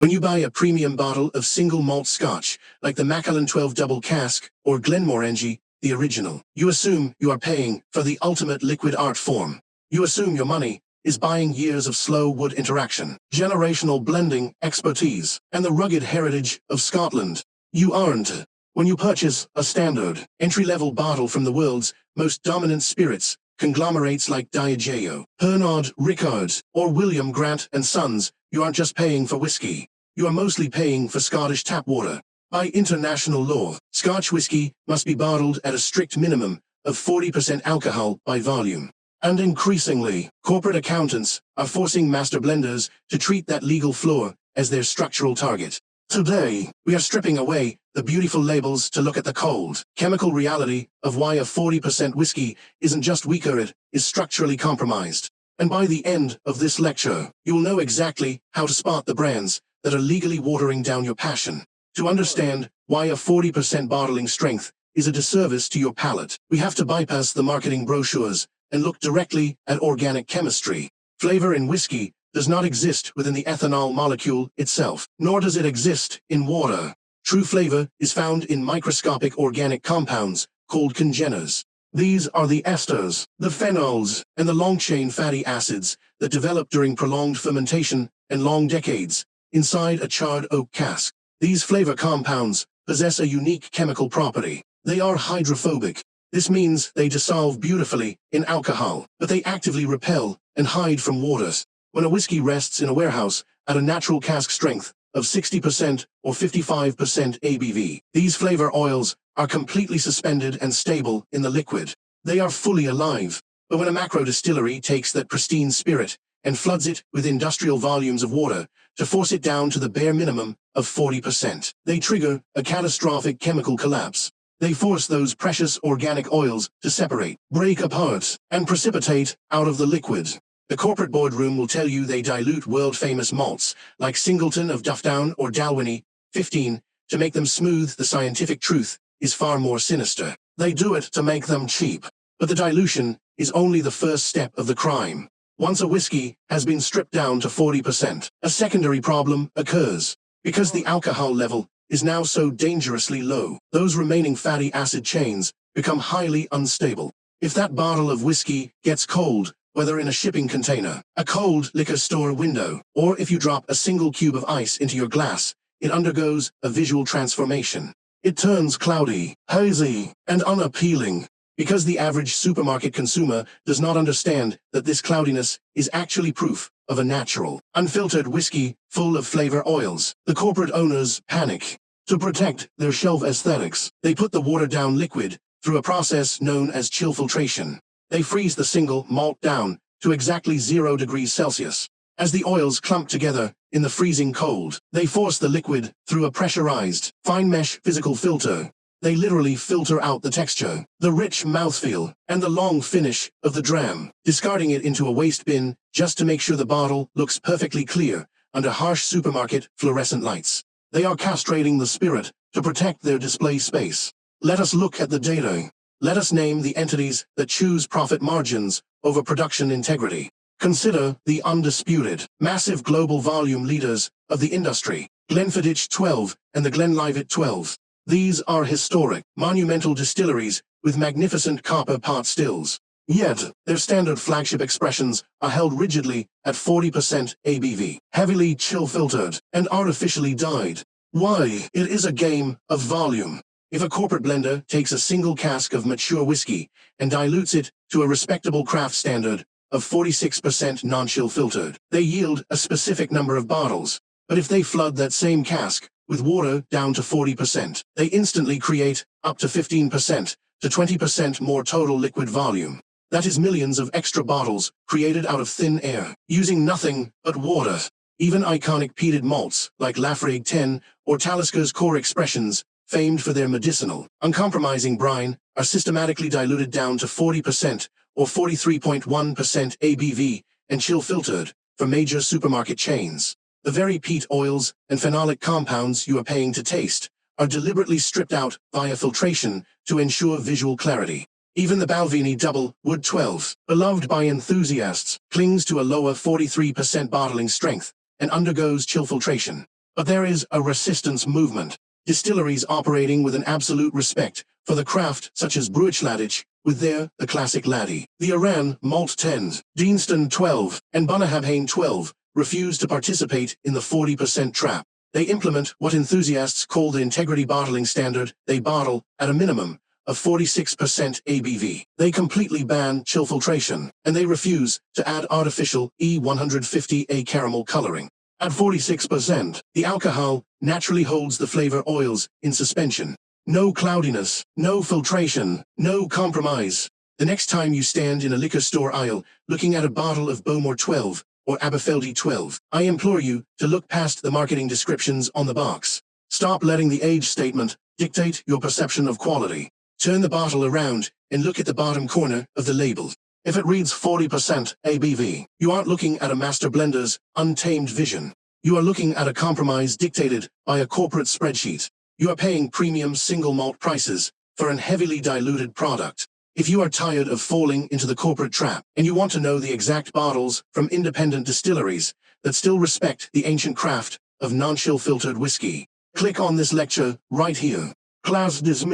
When you buy a premium bottle of single malt Scotch, like the Macallan 12 Double Cask or Glenmorangie, the original, you assume you are paying for the ultimate liquid art form. You assume your money is buying years of slow wood interaction, generational blending expertise, and the rugged heritage of Scotland. You aren't. When you purchase a standard, entry-level bottle from the world's most dominant spirits, conglomerates like Diageo, Pernod Ricard, or William Grant & Sons, you aren't just paying for whiskey. You are mostly paying for Scottish tap water. By international law, Scotch whiskey must be bottled at a strict minimum of 40% alcohol by volume. And increasingly, corporate accountants are forcing master blenders to treat that legal floor as their structural target. Today, we are stripping away the beautiful labels to look at the cold, chemical reality of why a 40% whiskey isn't just weaker, it is structurally compromised. And by the end of this lecture, you will know exactly how to spot the brands that are legally watering down your passion. To understand why a 40% bottling strength is a disservice to your palate, we have to bypass the marketing brochures and look directly at organic chemistry. Flavor in whiskey does not exist within the ethanol molecule itself, nor does it exist in water. True flavor is found in microscopic organic compounds called congeners. These are the esters, the phenols, and the long-chain fatty acids that develop during prolonged fermentation and long decades inside a charred oak cask. These flavor compounds possess a unique chemical property. They are hydrophobic. This means they dissolve beautifully in alcohol, but they actively repel and hide from waters. When a whiskey rests in a warehouse at a natural cask strength of 60% or 55% ABV, these flavor oils are completely suspended and stable in the liquid. They are fully alive. But when a macro distillery takes that pristine spirit and floods it with industrial volumes of water to force it down to the bare minimum of 40%, they trigger a catastrophic chemical collapse. They force those precious organic oils to separate, break apart, and precipitate out of the liquid. The corporate boardroom will tell you they dilute world-famous malts, like Singleton of Duffdown or Dalwhinnie 15, to make them smooth. The scientific truth is far more sinister. They do it to make them cheap. But the dilution is only the first step of the crime. Once a whiskey has been stripped down to 40%, a secondary problem occurs. Because the alcohol level is now so dangerously low, those remaining fatty acid chains become highly unstable. If that bottle of whiskey gets cold, whether in a shipping container, a cold liquor store window, or if you drop a single cube of ice into your glass, it undergoes a visual transformation. It turns cloudy, hazy, and unappealing. Because the average supermarket consumer does not understand that this cloudiness is actually proof of a natural, unfiltered whiskey full of flavor oils, the corporate owners panic. To protect their shelf aesthetics, they put the watered-down liquid through a process known as chill-filtration. They freeze the single malt down to exactly 0 degrees Celsius. As the oils clump together in the freezing cold, they force the liquid through a pressurized, fine-mesh physical filter. They literally filter out the texture, the rich mouthfeel, and the long finish of the dram, discarding it into a waste bin just to make sure the bottle looks perfectly clear under harsh supermarket fluorescent lights. They are castrating the spirit to protect their display space. Let us look at the data. Let us name the entities that choose profit margins over production integrity. Consider the undisputed, massive global volume leaders of the industry, Glenfiddich 12 and the Glenlivet 12. These are historic, monumental distilleries with magnificent copper pot stills. Yet, their standard flagship expressions are held rigidly at 40% ABV, heavily chill-filtered, and artificially dyed. Why? It is a game of volume. If a corporate blender takes a single cask of mature whiskey and dilutes it to a respectable craft standard of 46% non-chill filtered, they yield a specific number of bottles. But if they flood that same cask with water down to 40%, they instantly create up to 15% to 20% more total liquid volume. That is millions of extra bottles created out of thin air, using nothing but water. Even iconic peated malts like Laphroaig 10 or Taliska's core expressions, famed for their medicinal, uncompromising brine, are systematically diluted down to 40% or 43.1% ABV and chill-filtered for major supermarket chains. The very peat oils and phenolic compounds you are paying to taste are deliberately stripped out via filtration to ensure visual clarity. Even the Balvenie Double Wood 12, beloved by enthusiasts, clings to a lower 43% bottling strength and undergoes chill filtration. But there is a resistance movement. Distilleries operating with an absolute respect for the craft, such as Bruichladdich, with the classic laddie, the Iran Malt 10s, Deanston 12, and Bunnahabhain 12, refuse to participate in the 40% trap. They implement what enthusiasts call the integrity bottling standard. They bottle, at a minimum, of 46% ABV. They completely ban chill-filtration, and they refuse to add artificial E150A caramel coloring. At 46%, the alcohol naturally holds the flavor oils in suspension. No cloudiness, no filtration, no compromise. The next time you stand in a liquor store aisle looking at a bottle of Bowmore 12 or Aberfeldy 12, I implore you to look past the marketing descriptions on the box. Stop letting the age statement dictate your perception of quality. Turn the bottle around and look at the bottom corner of the label. If it reads 40% ABV, you aren't looking at a master blender's untamed vision. You are looking at a compromise dictated by a corporate spreadsheet. You are paying premium single malt prices for an heavily diluted product. If you are tired of falling into the corporate trap and you want to know the exact bottles from independent distilleries that still respect the ancient craft of non-chill filtered whiskey, click on this lecture right here. Class dismissed.